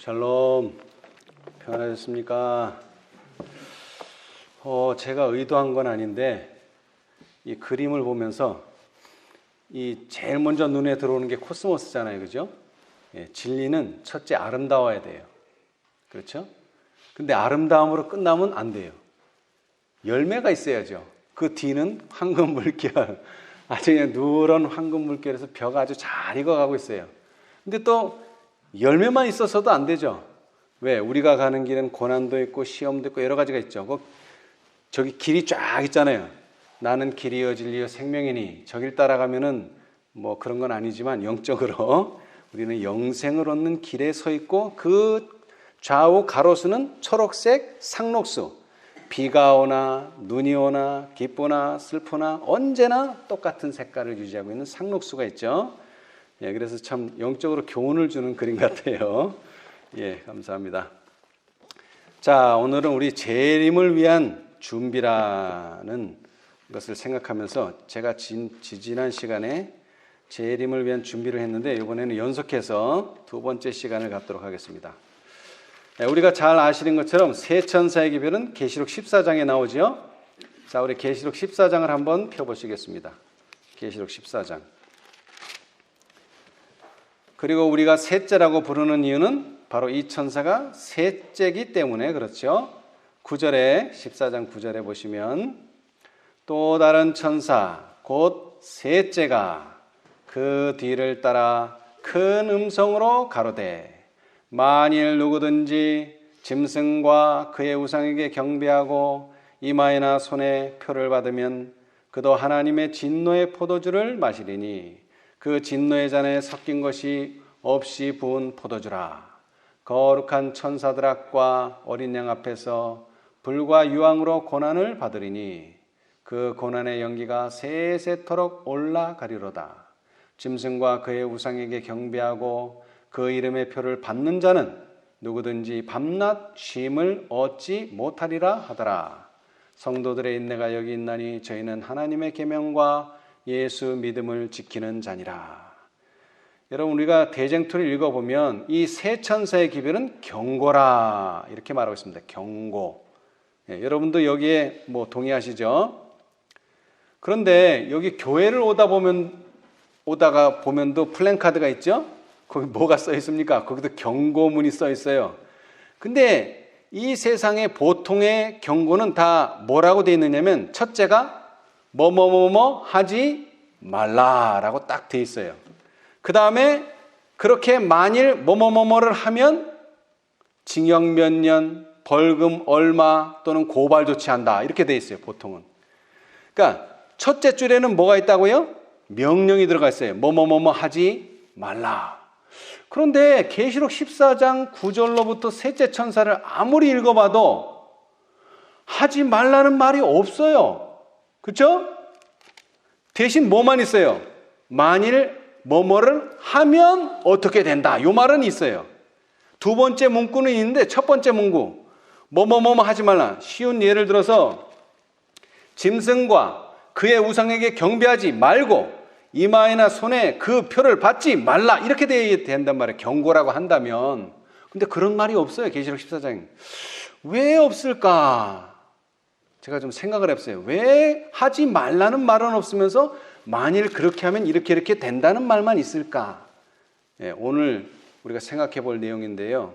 샬롬, 평안하셨습니까? 제가 의도한 건 아닌데 이 그림을 보면서 이 제일 먼저 눈에 들어오는 게 코스모스잖아요, 그죠? 진리는 첫째 아름다워야 돼요, 그렇죠? 근데 아름다움으로 끝나면 안 돼요. 열매가 있어야죠. 그 뒤는 황금 물결, 아주 그냥 누런 황금 물결에서 벼가 아주 잘 익어가고 있어요. 근데 또 열매만 있어서도 안 되죠. 왜? 우리가 가는 길은 고난도 있고 시험도 있고 여러 가지가 있죠. 저기 길이 쫙 있잖아요. 나는 길이요 진리요 생명이니 저길 따라가면은 뭐 그런 건 아니지만 영적으로 우리는 영생을 얻는 길에 서 있고 그 좌우 가로수는 초록색 상록수. 비가 오나 눈이 오나 기쁘나 슬프나 언제나 똑같은 색깔을 유지하고 있는 상록수가 있죠. 그래서 참 영적으로 교훈을 주는 그림 같아요. 감사합니다. 자, 오늘은 우리 재림을 위한 준비라는 것을 생각하면서 제가 지난 시간에 재림을 위한 준비를 했는데 이번에는 연속해서 두 번째 시간을 갖도록 하겠습니다. 우리가 잘 아시는 것처럼 세 천사의 기별은 계시록 14장에 나오죠. 자, 우리 계시록 14장을 한번 펴보시겠습니다. 계시록 14장. 그리고 우리가 셋째라고 부르는 이유는 바로 이 천사가 셋째이기 때문에 그렇죠. 9절에 14장 9절에 보시면 또 다른 천사 곧 셋째가 그 뒤를 따라 큰 음성으로 가로되 만일 누구든지 짐승과 그의 우상에게 경배하고 이마에나 손에 표를 받으면 그도 하나님의 진노의 포도주를 마시리니 그 진노의 잔에 섞인 것이 없이 부은 포도주라. 거룩한 천사들 앞과 어린 양 앞에서 불과 유황으로 고난을 받으리니 그 고난의 연기가 세세토록 올라가리로다. 짐승과 그의 우상에게 경배하고 그 이름의 표를 받는 자는 누구든지 밤낮 쉼을 얻지 못하리라 하더라. 성도들의 인내가 여기 있나니 저희는 하나님의 계명과 예수 믿음을 지키는 자니라. 여러분, 우리가 대쟁투를 읽어보면 이 세 천사의 기별은 경고라 이렇게 말하고 있습니다. 경고. 여러분도 여기에 뭐 동의하시죠? 그런데 여기 교회를 오다가 보면도 플랜카드가 있죠? 거기 뭐가 써 있습니까? 거기도 경고문이 써 있어요. 근데 이 세상의 보통의 경고는 다 뭐라고 되어 있느냐면 첫째가 뭐뭐뭐뭐 하지 말라라고 딱 돼 있어요. 그 다음에 그렇게 만일 뭐뭐뭐뭐를 하면 징역 몇 년, 벌금 얼마 또는 고발 조치한다 이렇게 돼 있어요. 보통은. 그러니까 첫째 줄에는 뭐가 있다고요? 명령이 들어가 있어요. 뭐뭐뭐뭐 하지 말라. 그런데 계시록 14장 9절로부터 셋째 천사를 아무리 읽어봐도 하지 말라는 말이 없어요. 그렇죠? 대신 뭐만 있어요? 만일 뭐뭐를 하면 어떻게 된다. 이 말은 있어요. 두 번째 문구는 있는데 첫 번째 문구 뭐뭐뭐뭐 하지 말라. 쉬운 예를 들어서 짐승과 그의 우상에게 경배하지 말고 이마에나 손에 그 표를 받지 말라. 이렇게 돼야 된단 말이에요. 경고라고 한다면. 근데 그런 말이 없어요. 계시록 14장에. 왜 없을까? 제가 좀 생각을 해봤어요. 왜 하지 말라는 말은 없으면서 만일 그렇게 하면 이렇게 된다는 말만 있을까? 오늘 우리가 생각해 볼 내용인데요.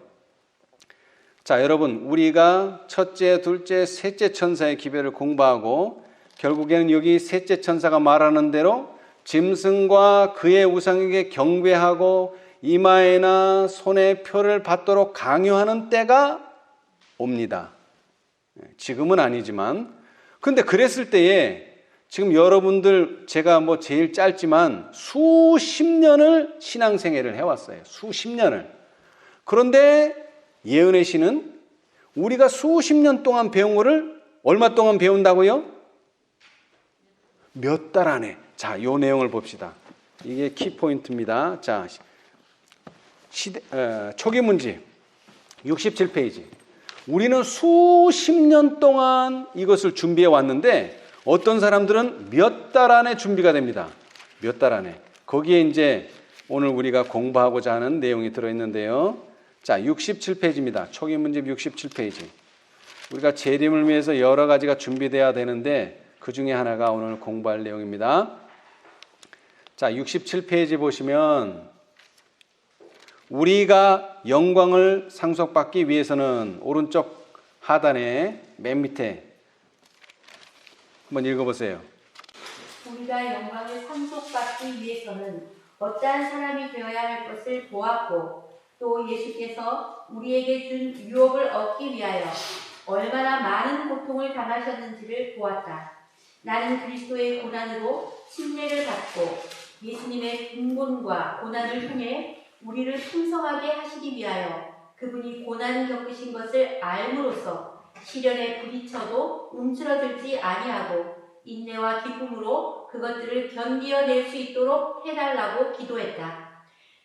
자, 여러분, 우리가 첫째, 둘째, 셋째 천사의 기별을 공부하고 결국에는 여기 셋째 천사가 말하는 대로 짐승과 그의 우상에게 경배하고 이마에나 손에 표를 받도록 강요하는 때가 옵니다. 지금은 아니지만. 근데 그랬을 때에 지금 여러분들 제가 뭐 제일 짧지만 수십 년을 신앙생활을 해왔어요. 수십 년을. 그런데 예은혜 씨는 우리가 수십 년 동안 배운 거를 얼마 동안 배운다고요? 몇 달 안에. 자, 이 내용을 봅시다. 이게 키포인트입니다. 자, 초기 문제 67페이지. 우리는 수십 년 동안 이것을 준비해 왔는데 어떤 사람들은 몇 달 안에 준비가 됩니다. 몇 달 안에. 거기에 이제 오늘 우리가 공부하고자 하는 내용이 들어있는데요. 자, 67페이지입니다. 초기 문집 67페이지. 우리가 재림을 위해서 여러 가지가 준비돼야 되는데 그 중에 하나가 오늘 공부할 내용입니다. 자, 67페이지 보시면 우리가 영광을 상속받기 위해서는 오른쪽 하단에 맨 밑에 한번 읽어보세요. 우리가 영광을 상속받기 위해서는 어떠한 사람이 되어야 할 것을 보았고 또 예수께서 우리에게 준 유업을 얻기 위하여 얼마나 많은 고통을 당하셨는지를 보았다. 나는 그리스도의 고난으로 침례를 받고 예수님의 빈곤과 고난을 통해 우리를 풍성하게 하시기 위하여 그분이 고난을 겪으신 것을 알므로써 시련에 부딪혀도 움츠러들지 아니하고 인내와 기쁨으로 그것들을 견디어낼 수 있도록 해달라고 기도했다.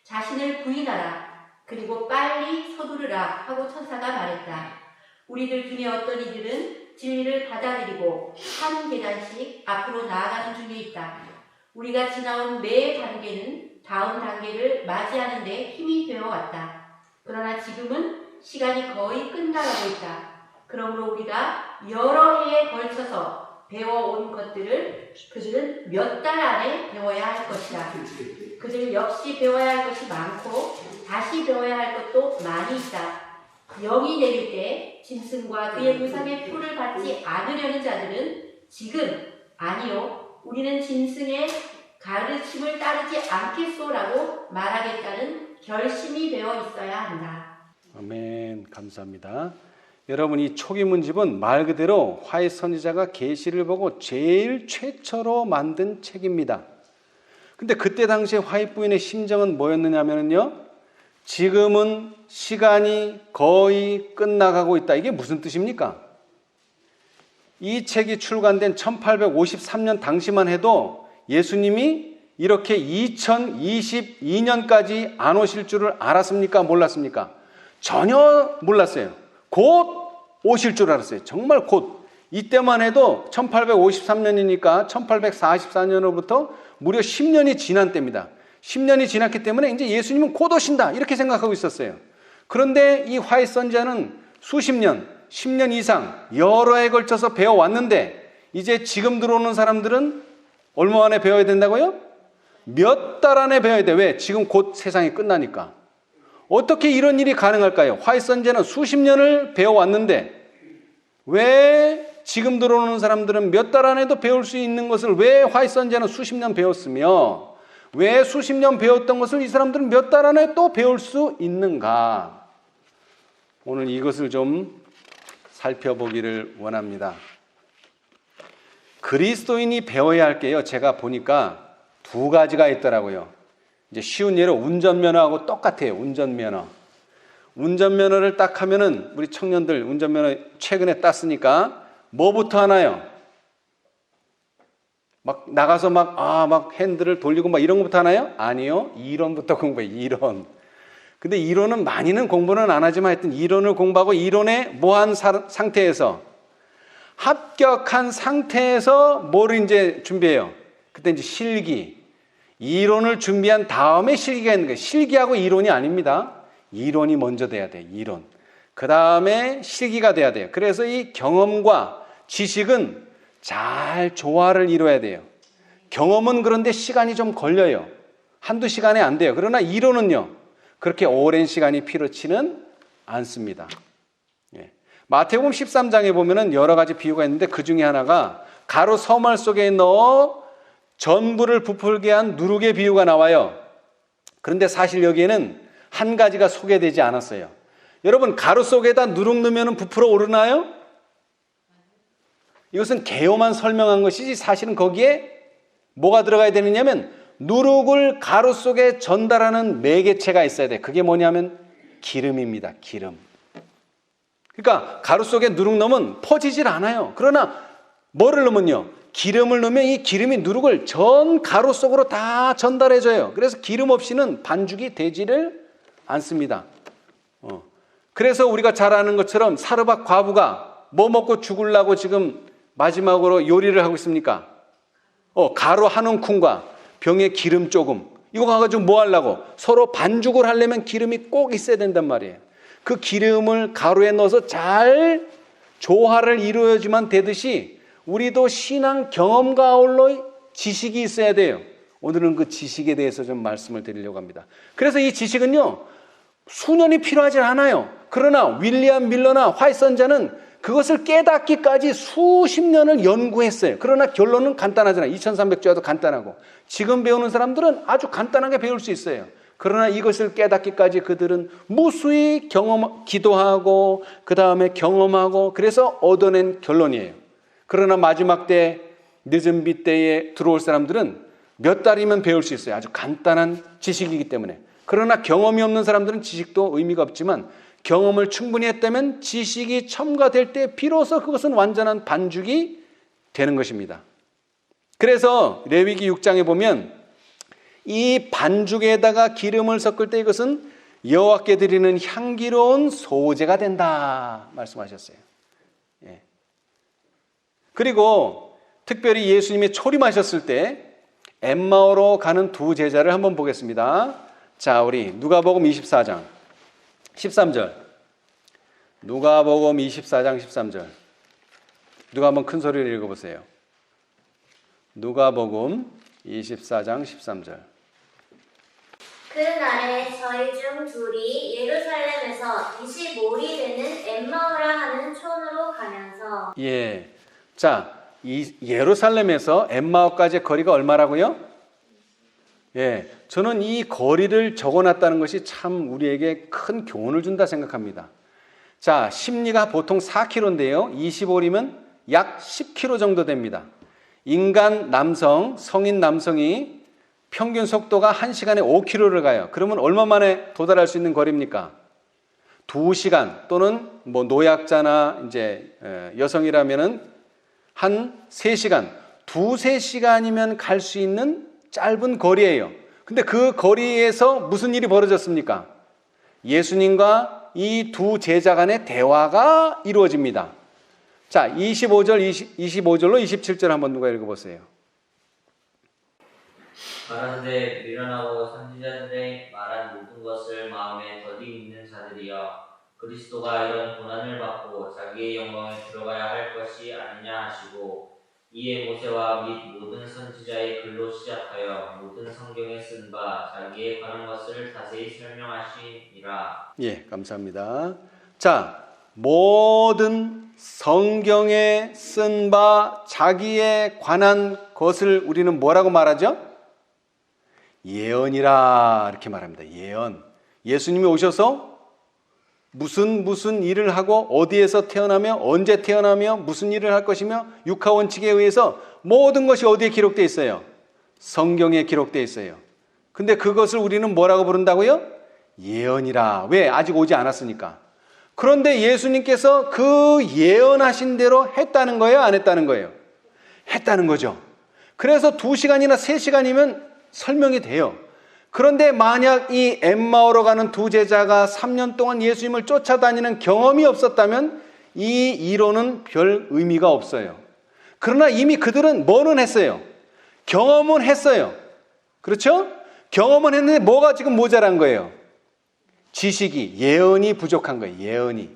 자신을 부인하라. 그리고 빨리 서두르라 하고 천사가 말했다. 우리들 중에 어떤 이들은 진리를 받아들이고 한 계단씩 앞으로 나아가는 중에 있다. 우리가 지나온 매 단계는 다음 단계를 맞이하는 데 힘이 되어 왔다. 그러나 지금은 시간이 거의 끝나가고 있다. 그러므로 우리가 여러 해에 걸쳐서 배워온 것들을 그들은 몇 달 안에 배워야 할 것이다. 그들 역시 배워야 할 것이 많고 다시 배워야 할 것도 많이 있다. 영이 내릴 때 짐승과 그의 우상의 표를 받지 않으려는 자들은 지금 아니요 우리는 짐승의 가르침을 따르지 않겠소라고 말하겠다는 결심이 되어 있어야 한다. 아멘. 감사합니다. 여러분, 이 초기 문집은 말 그대로 화해 선지자가 계시를 보고 제일 최초로 만든 책입니다. 근데 그때 당시에 화해 부인의 심정은 뭐였느냐면요, 지금은 시간이 거의 끝나가고 있다. 이게 무슨 뜻입니까? 이 책이 출간된 1853년 당시만 해도 예수님이 이렇게 2022년까지 안 오실 줄을 알았습니까? 몰랐습니까? 전혀 몰랐어요. 곧 오실 줄 알았어요. 정말 곧. 이때만 해도 1853년이니까 1844년으로부터 무려 10년이 지난 때입니다. 10년이 지났기 때문에 이제 예수님은 곧 오신다 이렇게 생각하고 있었어요. 그런데 이 화해 선지자는 수십 년, 10년 이상 여러 해에 걸쳐서 배워왔는데 이제 지금 들어오는 사람들은 얼마 만에 배워야 된다고요? 몇 달 안에 배워야 돼. 왜? 지금 곧 세상이 끝나니까. 어떻게 이런 일이 가능할까요? 화해 선지자는 수십 년을 배워왔는데 왜 지금 들어오는 사람들은 몇 달 안에도 배울 수 있는 것을 왜 화해 선지자는 수십 년 배웠으며 왜 수십 년 배웠던 것을 이 사람들은 몇 달 안에 또 배울 수 있는가? 오늘 이것을 좀 살펴보기를 원합니다. 그리스도인이 배워야 할 게요, 제가 보니까 두 가지가 있더라고요. 이제 쉬운 예로 운전면허하고 똑같아요. 운전면허를 딱 하면은 우리 청년들 운전면허 최근에 땄으니까 뭐부터 하나요? 막 나가서 막 핸들을 돌리고 막 이런 것부터 하나요? 아니요. 이론부터 공부해요. 이론. 근데 이론은 많이는 공부는 안 하지만 하여튼 이론을 공부하고 이론에 뭐한 상태에서 합격한 상태에서 뭐를 이제 준비해요? 그때 이제 실기. 이론을 준비한 다음에 실기가 있는 거예요. 실기하고 이론이 아닙니다. 이론이 먼저 돼야 돼요. 이론. 그 다음에 실기가 돼야 돼요. 그래서 이 경험과 지식은 잘 조화를 이뤄야 돼요. 경험은 그런데 시간이 좀 걸려요. 한두 시간에 안 돼요. 그러나 이론은요, 그렇게 오랜 시간이 필요치는 않습니다. 예. 마태복음 13장에 보면은 여러 가지 비유가 있는데 그 중에 하나가 가루 서말 속에 넣어 전부를 부풀게 한 누룩의 비유가 나와요. 그런데 사실 여기에는 한 가지가 소개되지 않았어요. 여러분, 가루 속에다 누룩 넣으면 부풀어 오르나요? 이것은 개요만 설명한 것이지 사실은 거기에 뭐가 들어가야 되느냐면 누룩을 가루 속에 전달하는 매개체가 있어야 돼. 그게 뭐냐면 기름입니다. 기름. 그러니까 가루 속에 누룩 넣으면 퍼지질 않아요. 그러나 뭐를 넣으면요? 기름을 넣으면 이 기름이 누룩을 전 가루 속으로 다 전달해줘요. 그래서 기름 없이는 반죽이 되지를 않습니다. 그래서 우리가 잘 아는 것처럼 사르밧 과부가 뭐 먹고 죽으려고 지금 마지막으로 요리를 하고 있습니까? 가루 한 움큼과 병에 기름 조금, 이거 가지고 뭐 하려고? 서로 반죽을 하려면 기름이 꼭 있어야 된단 말이에요. 그 기름을 가루에 넣어서 잘 조화를 이루어야지만 되듯이 우리도 신앙 경험과 아울러 지식이 있어야 돼요. 오늘은 그 지식에 대해서 좀 말씀을 드리려고 합니다. 그래서 이 지식은요, 수년이 필요하지 않아요. 그러나 윌리엄 밀러나 화이선자는 그것을 깨닫기까지 수십 년을 연구했어요. 그러나 결론은 간단하잖아요. 2300조야도 간단하고. 지금 배우는 사람들은 아주 간단하게 배울 수 있어요. 그러나 이것을 깨닫기까지 그들은 무수히 기도하고 그 다음에 경험하고 그래서 얻어낸 결론이에요. 그러나 마지막 때 늦은 빛 때에 들어올 사람들은 몇 달이면 배울 수 있어요. 아주 간단한 지식이기 때문에. 그러나 경험이 없는 사람들은 지식도 의미가 없지만 경험을 충분히 했다면 지식이 첨가될 때 비로소 그것은 완전한 반죽이 되는 것입니다. 그래서 레위기 6장에 보면 이 반죽에다가 기름을 섞을 때 이것은 여호와께 드리는 향기로운 소제가 된다 말씀하셨어요. 예. 그리고 특별히 예수님이 초림하셨을 때 엠마오로 가는 두 제자를 한번 보겠습니다. 자, 우리 누가복음 24장 13절. 누가복음 24장 13절. 누가 한번 큰 소리를 읽어보세요. 누가복음 24장 13절. 그날에 저희 중 둘이 예루살렘에서 25리 되는 엠마오라 하는 촌으로 가면서 예. 자, 이 예루살렘에서 엠마오까지의 거리가 얼마라고요? 예, 저는 이 거리를 적어놨다는 것이 참 우리에게 큰 교훈을 준다 생각합니다. 자, 심리가 보통 4km인데요. 25리면 약 10km 정도 됩니다. 인간 남성, 성인 남성이 평균 속도가 1시간에 5km를 가요. 그러면 얼마 만에 도달할 수 있는 거리입니까? 2시간 또는 뭐 노약자나 이제 여성이라면은 한 3시간, 2-3시간이면 갈 수 있는 짧은 거리예요. 근데 그 거리에서 무슨 일이 벌어졌습니까? 예수님과 이 두 제자 간의 대화가 이루어집니다. 자, 25절로 27절 한번 누가 읽어보세요. 가라사대 미련하고 선지자들의 말한 모든 것을 마음에 더디 믿는 자들이여, 그리스도가 이런 고난을 받고 자기의 영광에 들어가야 할 것이 아니냐 하시고, 이에 모세와 및 모든 선지자의 글로 시작하여 모든 성경에 쓴 바 자기에 관한 것을 자세히 설명하시니라. 예, 감사합니다. 자, 모든 성경에 쓴 바 자기에 관한 것을 우리는 뭐라고 말하죠? 예언이라 이렇게 말합니다. 예언. 예수님이 오셔서 무슨 일을 하고 어디에서 태어나며 언제 태어나며 무슨 일을 할 것이며 육하 원칙에 의해서 모든 것이 어디에 기록되어 있어요? 성경에 기록되어 있어요. 근데 그것을 우리는 뭐라고 부른다고요? 예언이라. 왜? 아직 오지 않았으니까. 그런데 예수님께서 그 예언하신 대로 했다는 거예요? 안 했다는 거예요? 했다는 거죠. 그래서 2시간이나 3시간이면 설명이 돼요. 그런데 만약 이 엠마오로 가는 두 제자가 3년 동안 예수님을 쫓아다니는 경험이 없었다면 이 이론은 별 의미가 없어요. 그러나 이미 그들은 뭐는 했어요? 경험은 했어요. 그렇죠? 경험은 했는데 뭐가 지금 모자란 거예요? 지식이, 예언이 부족한 거예요. 예언이.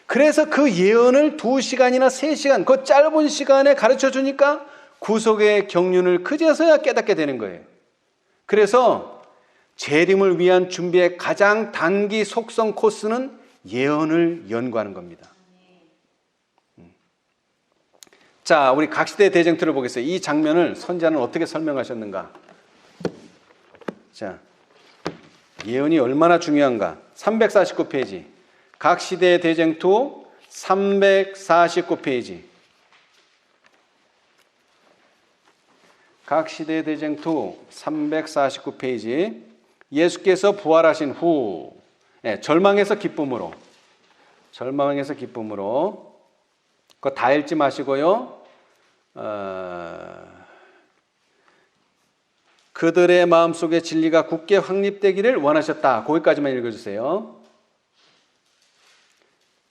그래서 그 예언을 2시간이나 3시간, 그 짧은 시간에 가르쳐 주니까 구속의 경륜을 그제서야 깨닫게 되는 거예요. 그래서 재림을 위한 준비의 가장 단기 속성 코스는 예언을 연구하는 겁니다. 자, 우리 각시대 대쟁투를 보겠어요. 이 장면을 선지자는 어떻게 설명하셨는가? 자, 예언이 얼마나 중요한가? 349페이지. 각시대 대쟁투 349페이지. 각시대 대쟁투 349페이지. 예수께서 부활하신 후, 절망에서 기쁨으로. 그거 다 읽지 마시고요. 그들의 마음속에 진리가 굳게 확립되기를 원하셨다. 거기까지만 읽어주세요.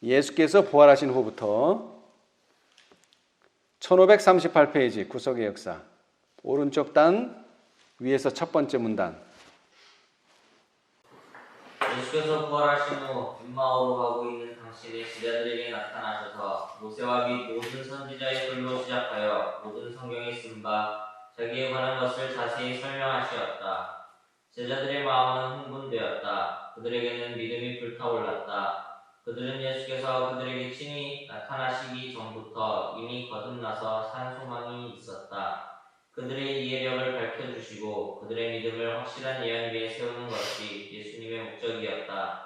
예수께서 부활하신 후부터 1538페이지 구속의 역사. 오른쪽 단 위에서 첫 번째 문단. 예수께서 부활하신 후 엠마오로 가고 있는 당신의 제자들에게 나타나셔서 모세와 및 모든 선지자의 글로 시작하여 모든 성경에 쓴 바 자기에 관한 것을 자세히 설명하시었다. 제자들의 마음은 흥분되었다. 그들에게는 믿음이 불타올랐다. 그들은 예수께서 그들에게 친히 나타나시기 전부터 이미 거듭나서 산 소망이 있었다. 그들의 이해력을 밝혀주시고 그들의 믿음을 확실한 예언 위에 세우는 것이 예수님의 목적이었다.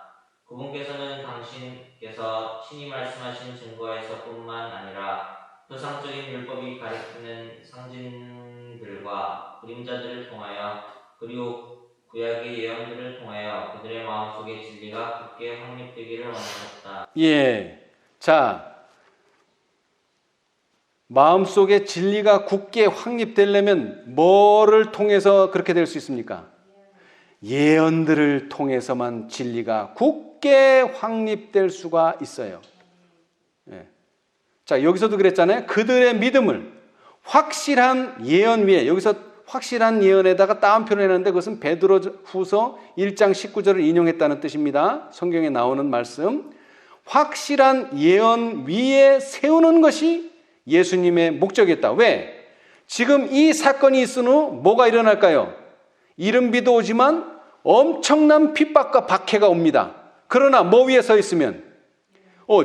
그분께서는 당신께서 친히 말씀하신 증거에서뿐만 아니라 표상적인 율법이 가리키는 상징들과 그림자들을 통하여 그리고 구약의 예언들을 통하여 그들의 마음속에 진리가 굳게 확립되기를 원하셨다. 예. 자, 마음속에 진리가 굳게 확립되려면 뭐를 통해서 그렇게 될 수 있습니까? 예언들을 통해서만 진리가 굳게 확립될 수가 있어요. 예. 자, 여기서도 그랬잖아요. 그들의 믿음을 확실한 예언 위에, 여기서 확실한 예언에다가 따옴표를 해놨는데 그것은 베드로후서 1장 19절을 인용했다는 뜻입니다. 성경에 나오는 말씀. 확실한 예언 위에 세우는 것이 예수님의 목적이었다. 왜? 지금 이 사건이 있은 후 뭐가 일어날까요? 이른 비도 오지만 엄청난 핍박과 박해가 옵니다. 그러나 뭐 위에 서 있으면?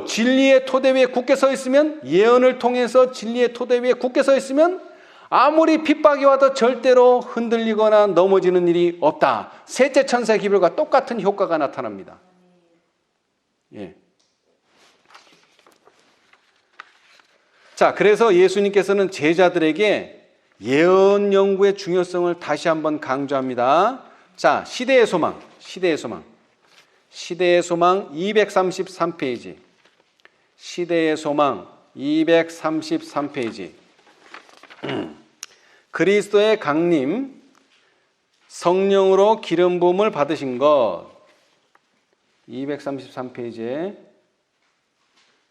진리의 토대 위에 굳게 서 있으면, 예언을 통해서 진리의 토대 위에 굳게 서 있으면 아무리 핍박이 와도 절대로 흔들리거나 넘어지는 일이 없다. 셋째 천사 기별과 똑같은 효과가 나타납니다. 예. 자, 그래서 예수님께서는 제자들에게 예언 연구의 중요성을 다시 한번 강조합니다. 자, 시대의 소망 233페이지. 시대의 소망 233페이지. 그리스도의 강림, 성령으로 기름 부음을 받으신 것. 233페이지에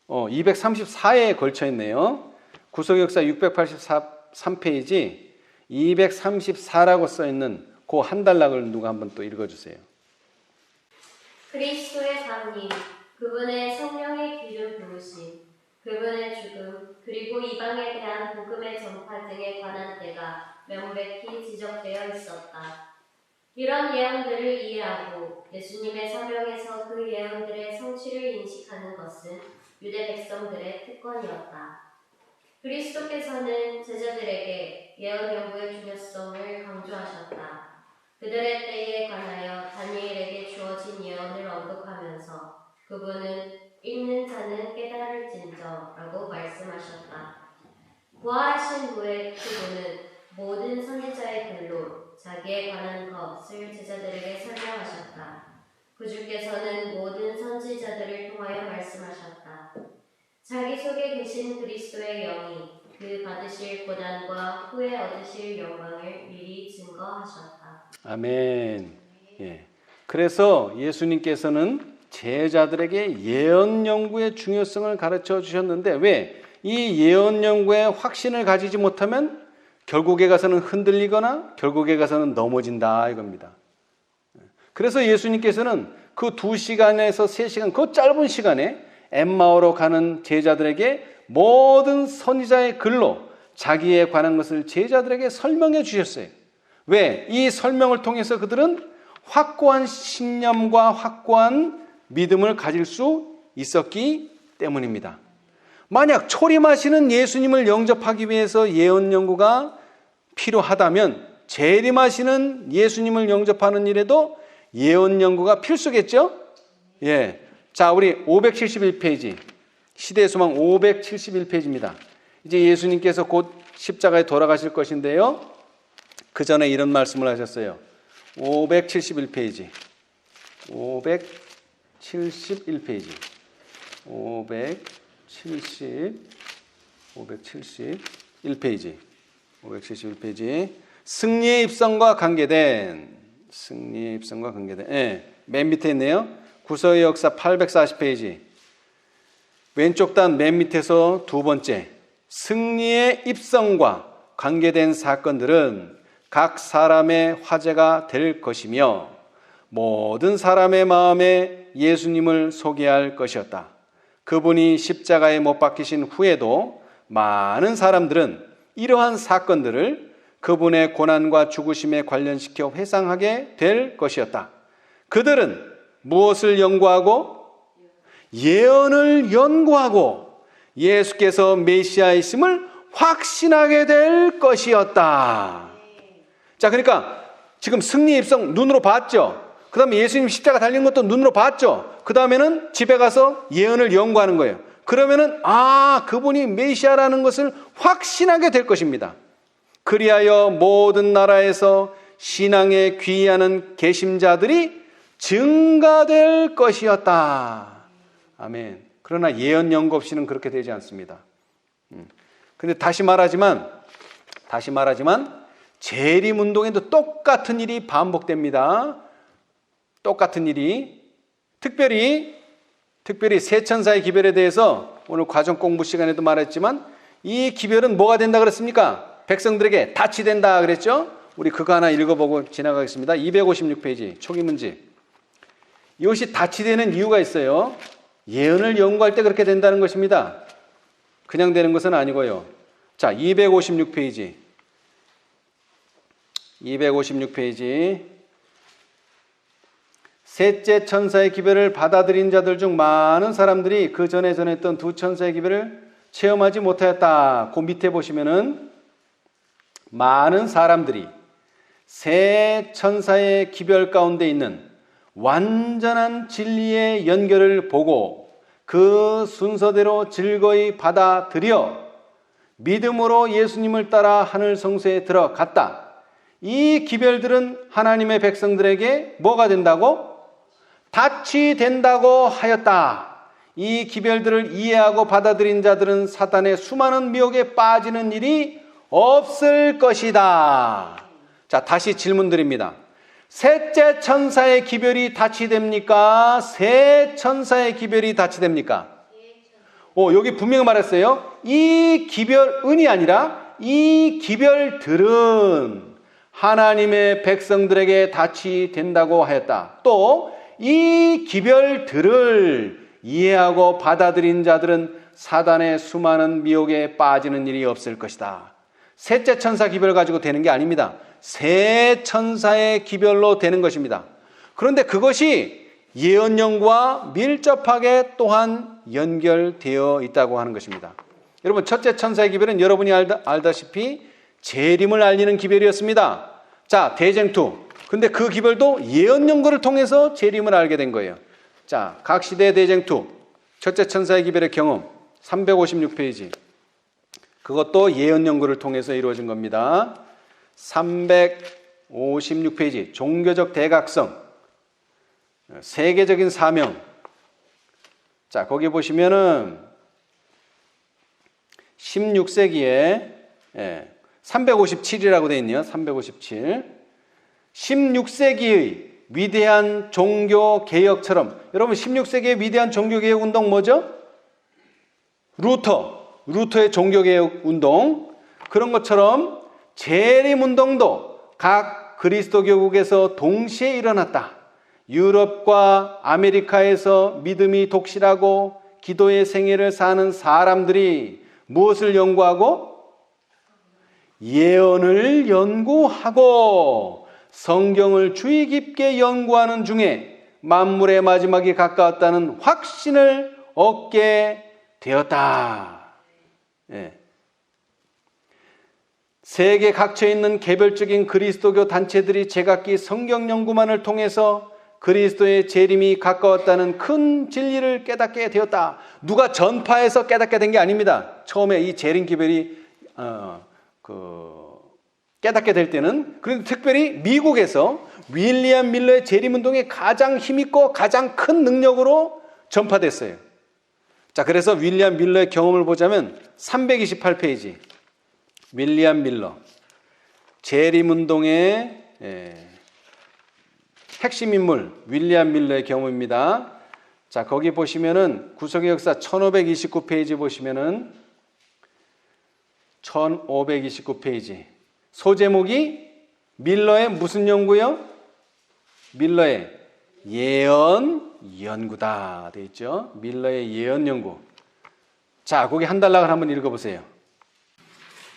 234회에 걸쳐 있네요. 구속역사 683페이지 234라고 써 있는 그 한 단락을 누가 한번 또 읽어주세요. 그리스도의 강림, 그분의 성령의 기름 부으심, 그분의 죽음, 그리고 이방에 대한 복음의 전파 등에 관한 때가 명백히 지적되어 있었다. 이런 예언들을 이해하고 예수님의 사명에서 그 예언들의 성취를 인식하는 것은 유대 백성들의 특권이었다. 그리스도께서는 제자들에게 예언 연구의 중요성을 강조하셨다. 그들의 때에 관하여 다니엘에게 주어진 예언을 언급하면서 그분은 읽는 자는 깨달을진저라고 말씀하셨다. 부활하신 후에 그분은 모든 선지자의 글로 자기에 관한 것을 제자들에게 설명하셨다. 그 주께서는 모든 선지자들을 통하여 말씀하셨다. 자기 속에 계신 그리스도의 영이 그 받으실 고난과 후에 얻으실 영광을 미리 증거하셨다. 아멘. 예. 그래서 예수님께서는 제자들에게 예언 연구의 중요성을 가르쳐 주셨는데, 왜? 이 예언 연구에 확신을 가지지 못하면 결국에 가서는 흔들리거나 결국에 가서는 넘어진다 이겁니다. 그래서 예수님께서는 그 2시간에서 3시간, 그 짧은 시간에 엠마오로 가는 제자들에게 모든 선지자의 글로 자기에 관한 것을 제자들에게 설명해 주셨어요. 왜? 이 설명을 통해서 그들은 확고한 신념과 확고한 믿음을 가질 수 있었기 때문입니다. 만약 초림하시는 예수님을 영접하기 위해서 예언 연구가 필요하다면 재림하시는 예수님을 영접하는 일에도 예언 연구가 필수겠죠? 예. 자, 우리 571페이지. 시대의 소망 571페이지입니다. 이제 예수님께서 곧 십자가에 돌아가실 것인데요. 그 전에 이런 말씀을 하셨어요. 571페이지. 571페이지. 571페이지. 571페이지. 승리의 입성과 관계된, 예, 맨 밑에 있네요. 구속의 역사 840페이지. 왼쪽 단 맨 밑에서 두 번째. 승리의 입성과 관계된 사건들은 각 사람의 화제가 될 것이며 모든 사람의 마음에 예수님을 소개할 것이었다. 그분이 십자가에 못 박히신 후에도 많은 사람들은 이러한 사건들을 그분의 고난과 죽으심에 관련시켜 회상하게 될 것이었다. 그들은 무엇을 연구하고? 예언을 연구하고 예수께서 메시아이심을 확신하게 될 것이었다. 자, 그러니까 지금 승리 입성 눈으로 봤죠. 그 다음에 예수님 십자가 달린 것도 눈으로 봤죠. 그 다음에는 집에 가서 예언을 연구하는 거예요. 그러면은 그분이 메시아라는 것을 확신하게 될 것입니다. 그리하여 모든 나라에서 신앙에 귀의하는 개심자들이 증가될 것이었다. 아멘. 그러나 예언 연구 없이는 그렇게 되지 않습니다. 근데 다시 말하지만 재림운동에도 똑같은 일이 반복됩니다. 똑같은 일이 특별히 세 천사의 기별에 대해서 오늘 과정 공부 시간에도 말했지만 이 기별은 뭐가 된다 그랬습니까? 백성들에게 닻이 된다 그랬죠? 우리 그거 하나 읽어보고 지나가겠습니다. 256페이지 초기 문제. 이것이 닻이 되는 이유가 있어요. 예언을 연구할 때 그렇게 된다는 것입니다. 그냥 되는 것은 아니고요. 자, 256페이지. 셋째 천사의 기별을 받아들인 자들 중 많은 사람들이 그 전에 전했던 두 천사의 기별을 체험하지 못하였다. 그 밑에 보시면은 많은 사람들이 세 천사의 기별 가운데 있는 완전한 진리의 연결을 보고 그 순서대로 즐거이 받아들여 믿음으로 예수님을 따라 하늘 성소에 들어갔다. 이 기별들은 하나님의 백성들에게 뭐가 된다고? 닻이 된다고 하였다. 이 기별들을 이해하고 받아들인 자들은 사단의 수많은 미혹에 빠지는 일이 없을 것이다. 자, 다시 질문 드립니다. 셋째 천사의 기별이 닻이 됩니까? 세 천사의 기별이 닻이 됩니까? 여기 분명히 말했어요. 이 기별은이 아니라 이 기별들은 하나님의 백성들에게 닻이 된다고 하였다. 또 이 기별들을 이해하고 받아들인 자들은 사단의 수많은 미혹에 빠지는 일이 없을 것이다. 셋째 천사 기별 가지고 되는 게 아닙니다. 세 천사의 기별로 되는 것입니다. 그런데 그것이 예언 연구와 밀접하게 또한 연결되어 있다고 하는 것입니다. 여러분, 첫째 천사의 기별은 여러분이 알다시피 재림을 알리는 기별이었습니다. 자, 대쟁투. 근데 그 기별도 예언 연구를 통해서 재림을 알게 된 거예요. 자, 각 시대의 대쟁투. 첫째 천사의 기별의 경험. 356페이지. 그것도 예언 연구를 통해서 이루어진 겁니다. 356페이지. 종교적 대각성. 세계적인 사명. 자, 거기 보시면은 16세기에 357이라고 되어 있네요. 357. 16세기의 위대한 종교개혁처럼, 여러분 16세기의 위대한 종교개혁 운동 뭐죠? 루터의 종교개혁 운동, 그런 것처럼 재림운동도 각 그리스도교국에서 동시에 일어났다. 유럽과 아메리카에서 믿음이 독실하고 기도의 생애를 사는 사람들이 무엇을 연구하고? 예언을 연구하고 성경을 주의 깊게 연구하는 중에 만물의 마지막이 가까웠다는 확신을 얻게 되었다. 세계 각처에 있는 개별적인 그리스도교 단체들이 제각기 성경 연구만을 통해서 그리스도의 재림이 가까웠다는 큰 진리를 깨닫게 되었다. 누가 전파해서 깨닫게 된 게 아닙니다. 처음에 이 재림 기별이 깨닫게 될 때는, 그리고 특별히 미국에서 윌리엄 밀러의 재림운동이 가장 힘있고 가장 큰 능력으로 전파됐어요. 자, 그래서 윌리엄 밀러의 경험을 보자면 328페이지. 윌리엄 밀러. 재림운동의 핵심 인물 윌리엄 밀러의 경험입니다. 자, 거기 보시면은 구속의 역사 1529페이지 보시면은 1529페이지. 소제목이 밀러의 무슨 연구요? 밀러의 예언 연구다 돼 있죠. 밀러의 예언 연구. 자, 거기 한 단락을 한번 읽어보세요.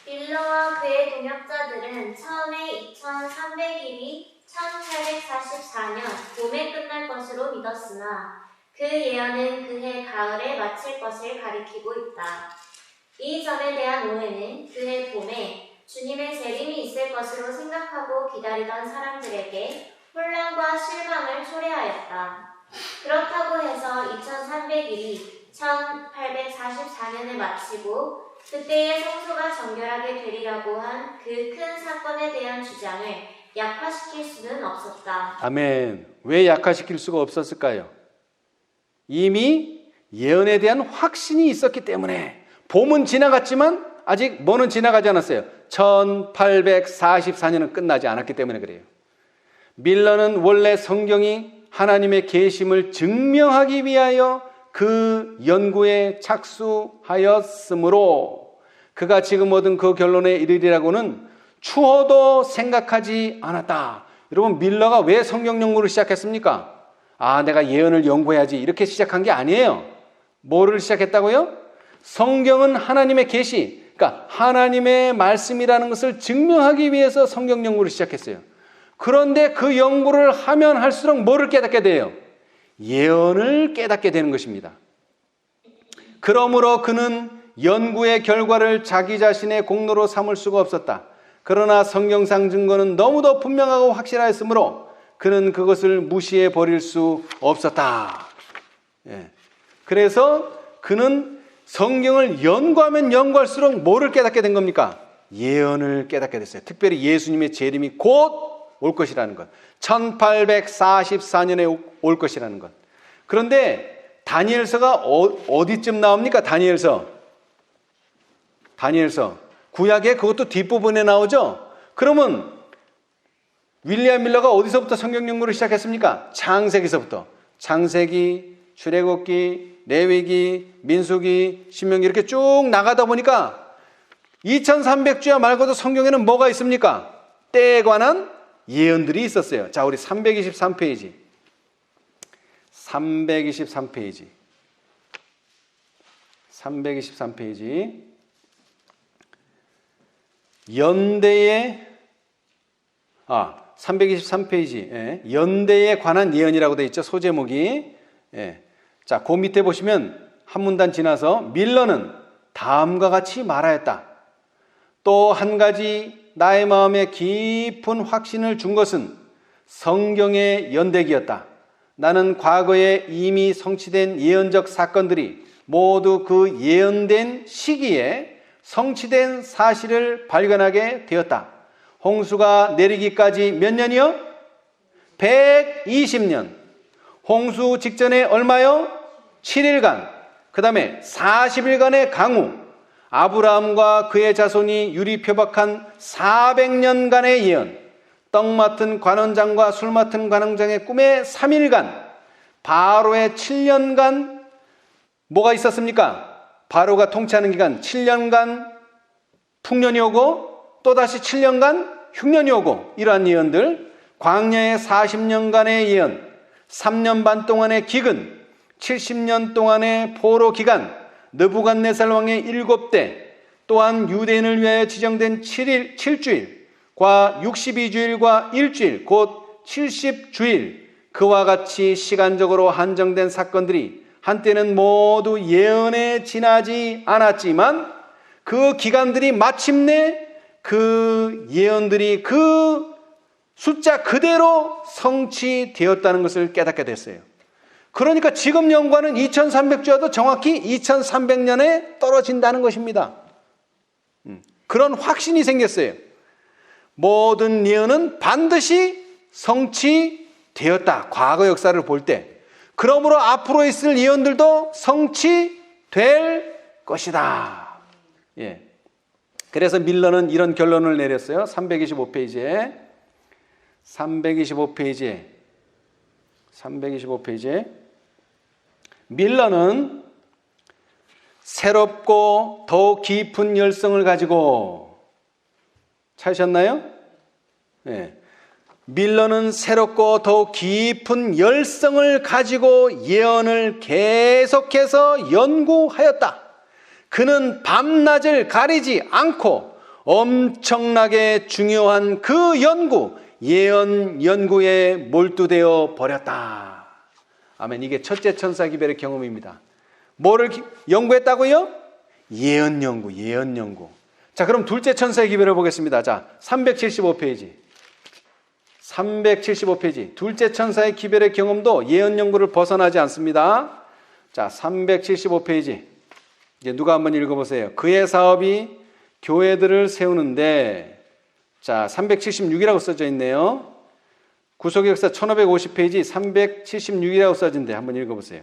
밀러와 그의 동역자들은 처음에 2300일이 1844년 봄에 끝날 것으로 믿었으나 그 예언은 그해 가을에 마칠 것을 가리키고 있다. 이 점에 대한 오해는 그해 봄에 주님의 재림이 있을 것으로 생각하고 기다리던 사람들에게 혼란과 실망을 초래하였다. 그렇다고 해서 2300일이 1844년에 마치고 그때의 성소가 정결하게 되리라고 한 그 큰 사건에 대한 주장을 약화시킬 수는 없었다. 아멘. 왜 약화시킬 수가 없었을까요? 이미 예언에 대한 확신이 있었기 때문에. 봄은 지나갔지만 아직 뭐는 지나가지 않았어요. 1844년은 끝나지 않았기 때문에 그래요. 밀러는 원래 성경이 하나님의 계심을 증명하기 위하여 그 연구에 착수하였으므로 그가 지금 얻은 그 결론에 이르리라고는 추호도 생각하지 않았다. 여러분, 밀러가 왜 성경 연구를 시작했습니까? 아, 내가 예언을 연구해야지 이렇게 시작한 게 아니에요. 뭐를 시작했다고요? 성경은 하나님의 계시, 그러니까 하나님의 말씀이라는 것을 증명하기 위해서 성경 연구를 시작했어요. 그런데 그 연구를 하면 할수록 뭐를 깨닫게 돼요? 예언을 깨닫게 되는 것입니다. 그러므로 그는 연구의 결과를 자기 자신의 공로로 삼을 수가 없었다. 그러나 성경상 증거는 너무도 분명하고 확실하였으므로 그는 그것을 무시해 버릴 수 없었다. 예. 그래서 그는 성경을 연구하면 연구할수록 뭐를 깨닫게 된 겁니까? 예언을 깨닫게 됐어요. 특별히 예수님의 재림이 곧 올 것이라는 것. 1844년에 올 것이라는 것. 그런데 다니엘서가 어디쯤 나옵니까? 다니엘서. 구약의 그것도 뒷부분에 나오죠? 그러면 윌리엄 밀러가 어디서부터 성경 연구를 시작했습니까? 창세기서부터. 창세기, 출애굽기, 레위기, 민수기, 신명기 이렇게 쭉 나가다 보니까 2300주야 말고도 성경에는 뭐가 있습니까? 때에 관한 예언들이 있었어요. 자, 우리 323페이지. 323페이지. 연대의 323페이지. 예. 연대에 관한 예언이라고 되어 있죠. 소제목이. 예. 자, 그 밑에 보시면 한 문단 지나서 밀러는 다음과 같이 말하였다. 또 한 가지 나의 마음에 깊은 확신을 준 것은 성경의 연대기였다. 나는 과거에 이미 성취된 예언적 사건들이 모두 그 예언된 시기에 성취된 사실을 발견하게 되었다. 홍수가 내리기까지 몇 년이요? 120년. 홍수 직전에 얼마요? 7일간. 그 다음에 40일간의 강우. 아브라함과 그의 자손이 유리표박한 400년간의 예언. 떡 맡은 관원장과 술 맡은 관원장의 꿈에 3일간. 바로의 7년간 뭐가 있었습니까? 바로가 통치하는 기간 7년간 풍년이 오고 또다시 7년간 흉년이 오고 이러한 예언들. 광야의 40년간의 예언. 3년 반 동안의 기근. 70년 동안의 포로 기간. 느부갓네살 왕의 7대, 또한 유대인을 위하여 지정된 7주일과 62주일과 일주일, 곧 70주일, 그와 같이 시간적으로 한정된 사건들이 한때는 모두 예언에 지나지 않았지만 그 기간들이 마침내 그 예언들이 그 숫자 그대로 성취되었다는 것을 깨닫게 됐어요. 그러니까 지금 연구하는 2300주야도 정확히 2300년에 떨어진다는 것입니다. 그런 확신이 생겼어요. 모든 예언은 반드시 성취되었다. 과거 역사를 볼 때. 그러므로 앞으로 있을 예언들도 성취될 것이다. 예. 그래서 밀러는 이런 결론을 내렸어요. 325페이지에. 325페이지에. 밀러는 새롭고 더 깊은 열성을 가지고 찾으셨나요? 네. 밀러는 새롭고 더욱 깊은 열성을 가지고 예언을 계속해서 연구하였다. 그는 밤낮을 가리지 않고 엄청나게 중요한 그 예언 연구에 몰두되어 버렸다. 아멘. 이게 첫째 천사 기별의 경험입니다. 뭐를 연구했다고요? 예언 연구. 자, 그럼 둘째 천사의 기별을 보겠습니다. 자, 375페이지. 375페이지. 둘째 천사의 기별의 경험도 예언 연구를 벗어나지 않습니다. 자, 375페이지. 이제 누가 한번 읽어보세요. 그의 사업이 교회들을 세우는데, 자, 376이라고 써져 있네요. 구속의 역사 1550페이지 376이라고 써진데 한번 읽어보세요.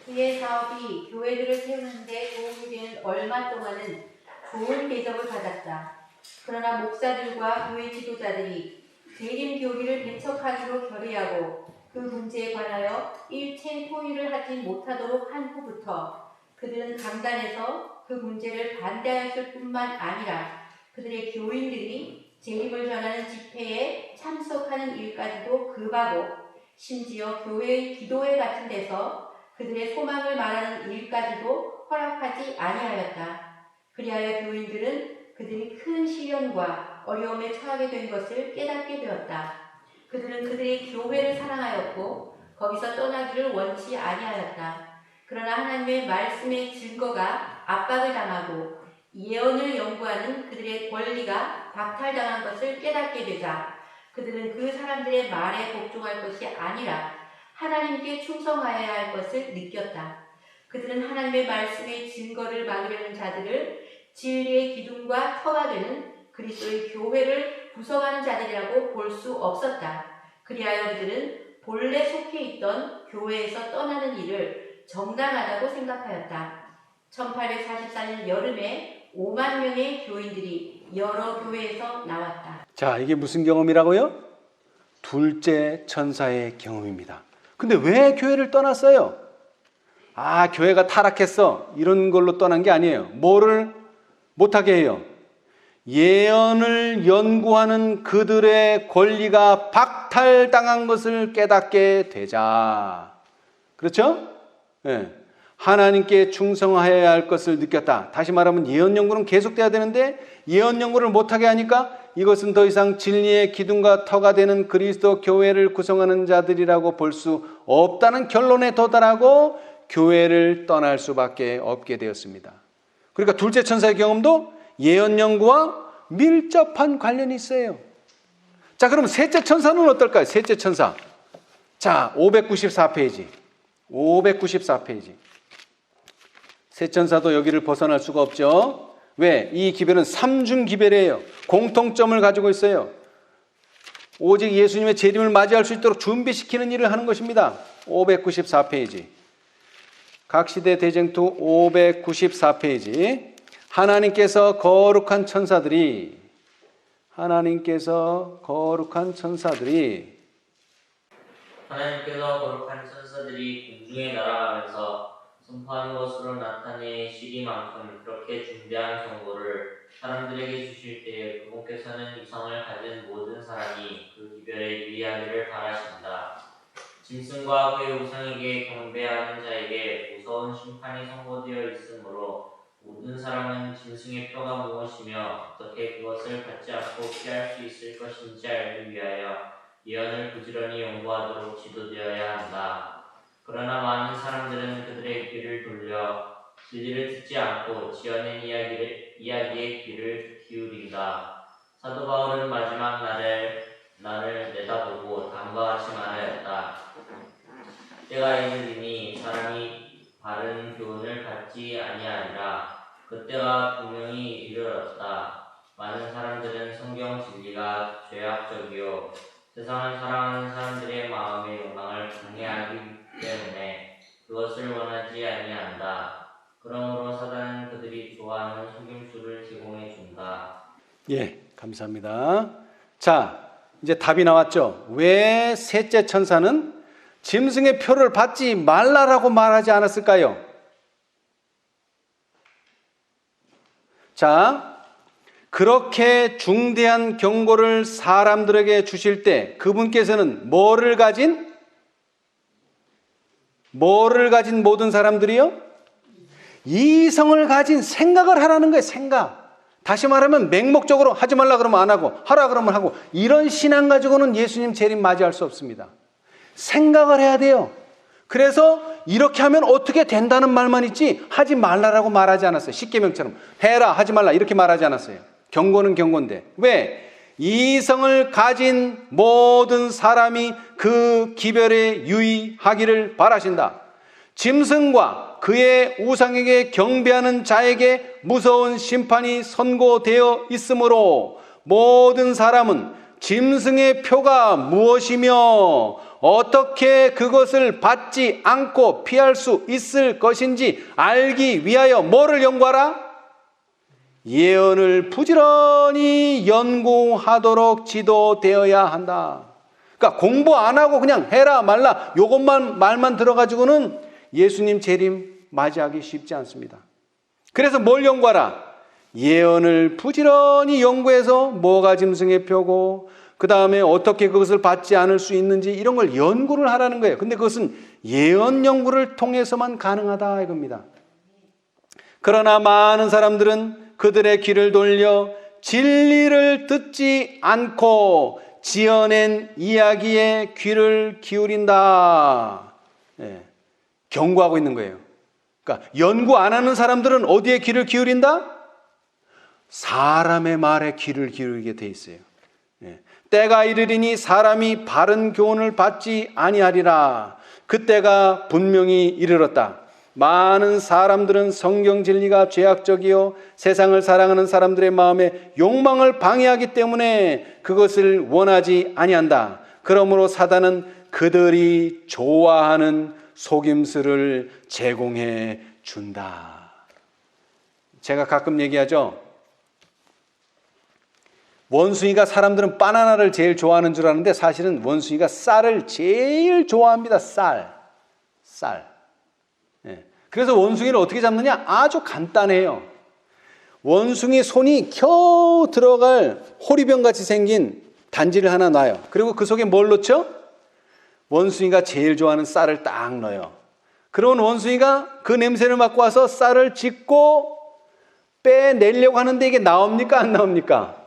그의 사업이 교회들을 세우는데 도움이 되는 얼마 동안은 좋은 대접을 받았다. 그러나 목사들과 교회 지도자들이 재림 교리를 배척하기로 결의하고 그 문제에 관하여 일체 토의를 하지 못하도록 한 후부터 그들은 강단에서 그 문제를 반대하였을 뿐만 아니라 그들의 교인들이 재림을 전하는 집회에 참석하는 일까지도 급하고 심지어 교회의 기도회 같은 데서 그들의 소망을 말하는 일까지도 허락하지 아니하였다. 그리하여 교인들은 그들이 큰 시련과 어려움에 처하게 된 것을 깨닫게 되었다. 그들은 그들의 교회를 사랑하였고 거기서 떠나기를 원치 아니하였다. 그러나 하나님의 말씀의 증거가 압박을 당하고 예언을 연구하는 그들의 권리가 박탈당한 것을 깨닫게 되자 그들은 그 사람들의 말에 복종할 것이 아니라 하나님께 충성하여야 할 것을 느꼈다. 그들은 하나님의 말씀의 증거를 막으려는 자들을 진리의 기둥과 터가 되는 그리스도의 교회를 구성하는 자들이라고 볼 수 없었다. 그리하여 그들은 본래 속해 있던 교회에서 떠나는 일을 정당하다고 생각하였다. 1844년 여름에 5만 명의 교인들이 여러 교회에서 나왔다. 자, 이게 무슨 경험이라고요? 둘째 천사의 경험입니다. 근데 왜 교회를 떠났어요? 아, 교회가 타락했어. 이런 걸로 떠난 게 아니에요. 뭐를 못하게 해요? 예언을 연구하는 그들의 권리가 박탈당한 것을 깨닫게 되자. 그렇죠? 네. 하나님께 충성하여야 할 것을 느꼈다. 다시 말하면 예언 연구는 계속돼야 되는데 예언 연구를 못하게 하니까 이것은 더 이상 진리의 기둥과 터가 되는 그리스도 교회를 구성하는 자들이라고 볼 수 없다는 결론에 도달하고 교회를 떠날 수밖에 없게 되었습니다. 그러니까 둘째 천사의 경험도 예언 연구와 밀접한 관련이 있어요. 자, 그럼 셋째 천사는 어떨까요? 셋째 천사. 자, 594페이지. 594페이지. 셋 천사도 여기를 벗어날 수가 없죠. 왜? 이 기별은 삼중 기별이에요. 공통점을 가지고 있어요. 오직 예수님의 재림을 맞이할 수 있도록 준비시키는 일을 하는 것입니다. 594페이지. 각시대 대쟁투 594페이지. 하나님께서 거룩한 천사들이 하나님께서 거룩한 천사들이 공중에 날아가면서 선포하는 것으로 나타내시기만큼 그렇게 중대한 정보를 사람들에게 주실 때에 그분께서는 이성을 가진 모든 사람이 그 기별에 유의하기를 바라신다. 짐승과 그의 우상에게 경배하는 자에게 무서운 심판이 선고되어 있으므로 모든 사람은 짐승의 표가 무엇이며 어떻게 그것을 받지 않고 피할 수 있을 것인지 알기 위하여 예언을 부지런히 연구하도록 지도되어야 한다. 그러나 많은 사람들은 그들의 귀를 돌려 진리를 듣지 않고 지어낸 이야기에 귀를 기울인다. 사도 바울은 마지막 날을 내다보고 다음과 같이 말하였다. 때가 이르리니 사람이 바른 교훈을 받지 아니하리라. 그때가 분명히 이르렀다. 많은 사람들은 성경 진리가 죄악적이요 세상을 사랑하는 사람들의 마음의 욕망을 방해하기 때문에 그것을 원하지 아니한다. 그러므로 사단은 그들이 좋아하는 속임수를 제공해 준다. 예, 감사합니다. 자, 이제 답이 나왔죠. 왜 셋째 천사는 짐승의 표를 받지 말라라고 말하지 않았을까요? 자, 그렇게 중대한 경고를 사람들에게 주실 때 그분께서는 뭐를 가진 모든 사람들이요? 이성을 가진 생각을 하라는 거예요. 생각. 다시 말하면 맹목적으로 하지 말라 그러면 안 하고 하라 그러면 하고, 이런 신앙 가지고는 예수님 재림 맞이할 수 없습니다. 생각을 해야 돼요. 그래서 이렇게 하면 어떻게 된다는 말만 있지 하지 말라라고 말하지 않았어요. 십계명처럼 해라 하지 말라 이렇게 말하지 않았어요. 경고는 경고인데, 왜? 이성을 가진 모든 사람이 그 기별에 유의하기를 바라신다. 짐승과 그의 우상에게 경배하는 자에게 무서운 심판이 선고되어 있으므로 모든 사람은 짐승의 표가 무엇이며 어떻게 그것을 받지 않고 피할 수 있을 것인지 알기 위하여 뭐를 연구하라? 예언을 부지런히 연구하도록 지도되어야 한다. 그러니까 공부 안 하고 그냥 해라 말라 요것만 말만 들어가지고는 예수님 재림 맞이하기 쉽지 않습니다. 그래서 뭘 연구하라? 예언을 부지런히 연구해서 뭐가 짐승의 표고 그 다음에 어떻게 그것을 받지 않을 수 있는지 이런 걸 연구를 하라는 거예요. 근데 그것은 예언 연구를 통해서만 가능하다 이겁니다. 그러나 많은 사람들은 그들의 귀를 돌려 진리를 듣지 않고 지어낸 이야기에 귀를 기울인다. 경고하고 있는 거예요. 그러니까 연구 안 하는 사람들은 어디에 귀를 기울인다? 사람의 말에 귀를 기울이게 돼 있어요. 때가 이르리니 사람이 바른 교훈을 받지 아니하리라. 그때가 분명히 이르렀다. 많은 사람들은 성경 진리가 죄악적이요 세상을 사랑하는 사람들의 마음에 욕망을 방해하기 때문에 그것을 원하지 아니한다. 그러므로 사단은 그들이 좋아하는 속임수를 제공해 준다. 제가 가끔 얘기하죠. 원숭이가 사람들은 바나나를 제일 좋아하는 줄 아는데 사실은 원숭이가 쌀을 제일 좋아합니다. 쌀. 그래서 원숭이를 어떻게 잡느냐? 아주 간단해요. 원숭이 손이 겨우 들어갈 호리병같이 생긴 단지를 하나 놔요. 그리고 그 속에 뭘 넣죠? 원숭이가 제일 좋아하는 쌀을 딱 넣어요. 그러면 원숭이가 그 냄새를 맡고 와서 쌀을 짚고 빼내려고 하는데 이게 나옵니까? 안 나옵니까?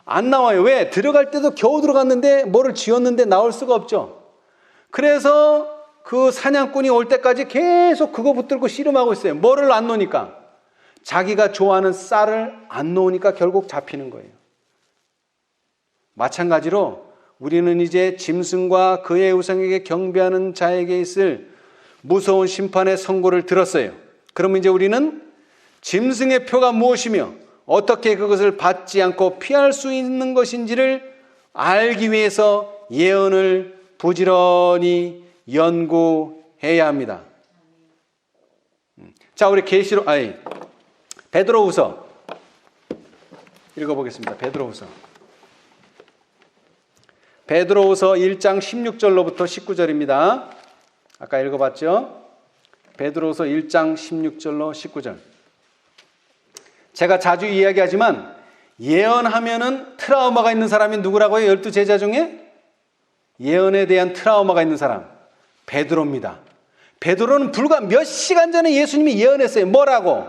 안 나와요. 왜? 들어갈 때도 겨우 들어갔는데 뭐를 쥐었는데 나올 수가 없죠. 그래서 그 사냥꾼이 올 때까지 계속 그거 붙들고 씨름하고 있어요. 뭐를 안 놓으니까? 자기가 좋아하는 쌀을 안 놓으니까 결국 잡히는 거예요. 마찬가지로 우리는 이제 짐승과 그의 우상에게 경배하는 자에게 있을 무서운 심판의 선고를 들었어요. 그러면 이제 우리는 짐승의 표가 무엇이며 어떻게 그것을 받지 않고 피할 수 있는 것인지를 알기 위해서 예언을 부지런히 연구해야 합니다. 자, 우리 베드로후서 읽어보겠습니다. 베드로후서 1장 16절로부터 19절입니다. 아까 읽어봤죠? 베드로후서 1장 16절로 19절. 제가 자주 이야기하지만 예언하면은 트라우마가 있는 사람이 누구라고요? 12제자 중에? 예언에 대한 트라우마가 있는 사람. 베드로입니다. 베드로는 불과 몇 시간 전에 예수님이 예언했어요. 뭐라고?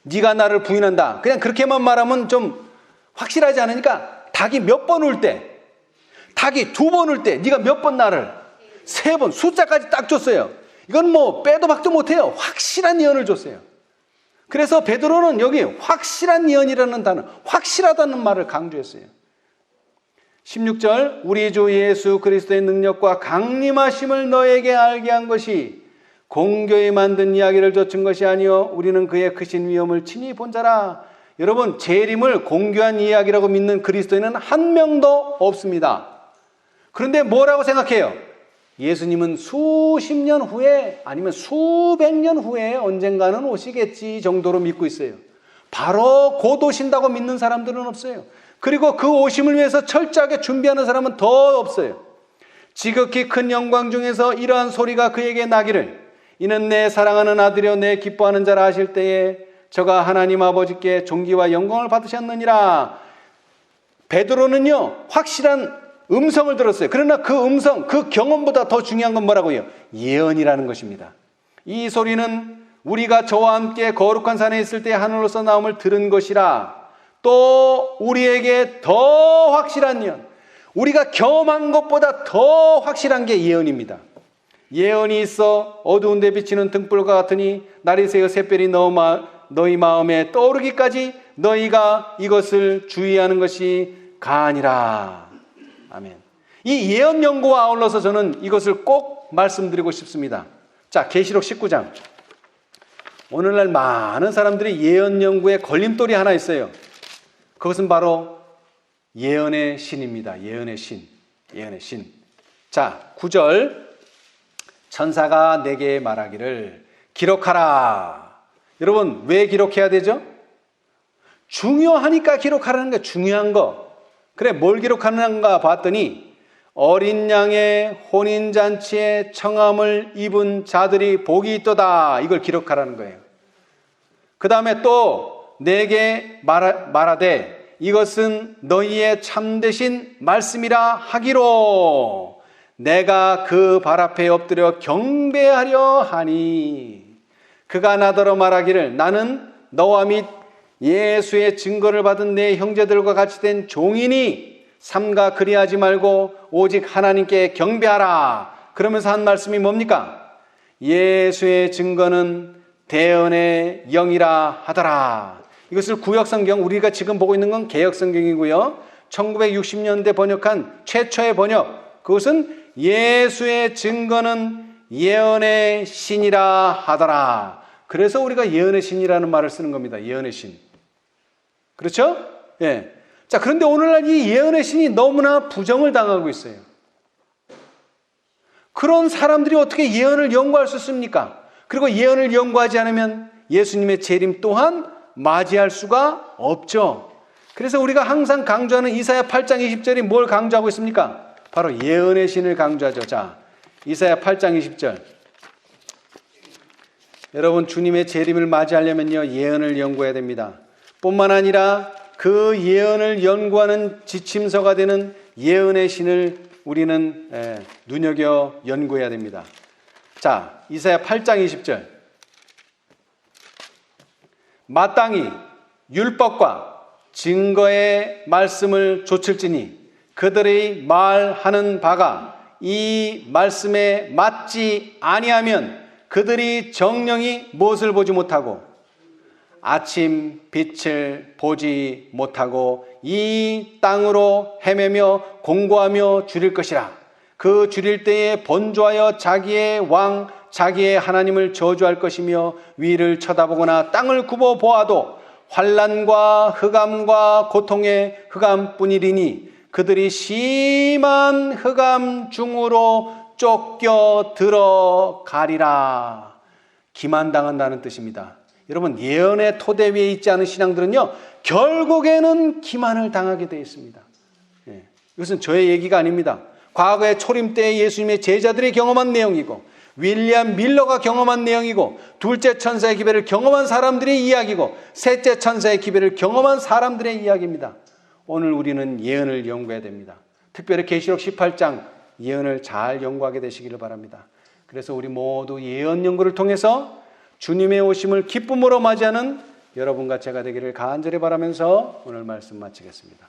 네가 나를 부인한다. 그냥 그렇게만 말하면 좀 확실하지 않으니까 닭이 몇 번 울 때, 닭이 2번 울 때 네가 몇 번 나를 3번 숫자까지 딱 줬어요. 이건 뭐 빼도 박도 못해요. 확실한 예언을 줬어요. 그래서 베드로는 여기 확실한 예언이라는 단어, 확실하다는 말을 강조했어요. 16절 우리 주 예수 그리스도의 능력과 강림하심을 너에게 알게 한 것이 공교에 만든 이야기를 좇은 것이 아니요 우리는 그의 크신 위엄을 친히 본 자라. 여러분, 재림을 공교한 이야기라고 믿는 그리스도인은 한 명도 없습니다. 그런데 뭐라고 생각해요? 예수님은 수십 년 후에 아니면 수백 년 후에 언젠가는 오시겠지 정도로 믿고 있어요. 바로 곧 오신다고 믿는 사람들은 없어요. 그리고 그 오심을 위해서 철저하게 준비하는 사람은 더 없어요. 지극히 큰 영광 중에서 이러한 소리가 그에게 나기를 이는 내 사랑하는 아들이요 내 기뻐하는 자라 하실 때에 저가 하나님 아버지께 존귀와 영광을 받으셨느니라. 베드로는요, 확실한 음성을 들었어요. 그러나 그 음성, 그 경험보다 더 중요한 건 뭐라고요? 예언이라는 것입니다. 이 소리는 우리가 저와 함께 거룩한 산에 있을 때 하늘로서 나옴을 들은 것이라. 또 우리에게 더 확실한 예언, 우리가 경험한 것보다 더 확실한 게 예언입니다. 예언이 있어 어두운 데 비치는 등불과 같으니 날이 새어 샛별이 너희 마음에 떠오르기까지 너희가 이것을 주의하는 것이 가아니라. 아멘. 이 예언 연구와 아울러서 저는 이것을 꼭 말씀드리고 싶습니다. 자, 계시록 19장. 오늘날 많은 사람들이 예언 연구에 걸림돌이 하나 있어요. 그것은 바로 예언의 신입니다. 예언의 신. 예언의 신. 자, 9절. 천사가 내게 말하기를 기록하라. 여러분, 왜 기록해야 되죠? 중요하니까 기록하라는 거예요. 중요한 거. 그래, 뭘 기록하는가 봤더니 어린 양의 혼인잔치에 청함을 입은 자들이 복이 있도다. 이걸 기록하라는 거예요. 그 다음에 또 내게 말하되 이것은 너희의 참되신 말씀이라 하기로 내가 그 발 앞에 엎드려 경배하려 하니 그가 나더러 말하기를 나는 너와 및 예수의 증거를 받은 내 형제들과 같이 된 종이니 삼가 그리하지 말고 오직 하나님께 경배하라. 그러면서 한 말씀이 뭡니까? 예수의 증거는 대언의 영이라 하더라. 이것을 구역성경, 우리가 지금 보고 있는 건 개역성경이고요. 1960년대 번역한 최초의 번역, 그것은 예수의 증거는 예언의 신이라 하더라. 그래서 우리가 예언의 신이라는 말을 쓰는 겁니다. 예언의 신. 그렇죠? 예. 자, 그런데 오늘날 이 예언의 신이 너무나 부정을 당하고 있어요. 그런 사람들이 어떻게 예언을 연구할 수 있습니까? 그리고 예언을 연구하지 않으면 예수님의 재림 또한 맞이할 수가 없죠. 그래서 우리가 항상 강조하는 이사야 8장 20절이 뭘 강조하고 있습니까? 바로 예언의 신을 강조하죠. 자, 이사야 8장 20절. 여러분, 주님의 재림을 맞이하려면요, 예언을 연구해야 됩니다. 뿐만 아니라 그 예언을 연구하는 지침서가 되는 예언의 신을 우리는 눈여겨 연구해야 됩니다. 자, 이사야 8장 20절. 마땅히 율법과 증거의 말씀을 좇을지니 그들의 말하는 바가 이 말씀에 맞지 아니하면 그들이 정령이 무엇을 보지 못하고 아침 빛을 보지 못하고 이 땅으로 헤매며 공고하며 줄일 것이라. 그 줄일 때에 번조하여 자기의 왕 자기의 하나님을 저주할 것이며 위를 쳐다보거나 땅을 굽어 보아도 환난과 흑암과 고통의 흑암뿐이리니 그들이 심한 흑암 중으로 쫓겨 들어가리라. 기만당한다는 뜻입니다. 여러분, 예언의 토대 위에 있지 않은 신앙들은요, 결국에는 기만을 당하게 되어 있습니다. 예, 이것은 저의 얘기가 아닙니다. 과거의 초림 때 예수님의 제자들이 경험한 내용이고, 윌리엄 밀러가 경험한 내용이고, 둘째 천사의 기별을 경험한 사람들의 이야기고, 셋째 천사의 기별을 경험한 사람들의 이야기입니다. 오늘 우리는 예언을 연구해야 됩니다. 특별히 계시록 18장 예언을 잘 연구하게 되시기를 바랍니다. 그래서 우리 모두 예언 연구를 통해서 주님의 오심을 기쁨으로 맞이하는 여러분과 제가 되기를 간절히 바라면서 오늘 말씀 마치겠습니다.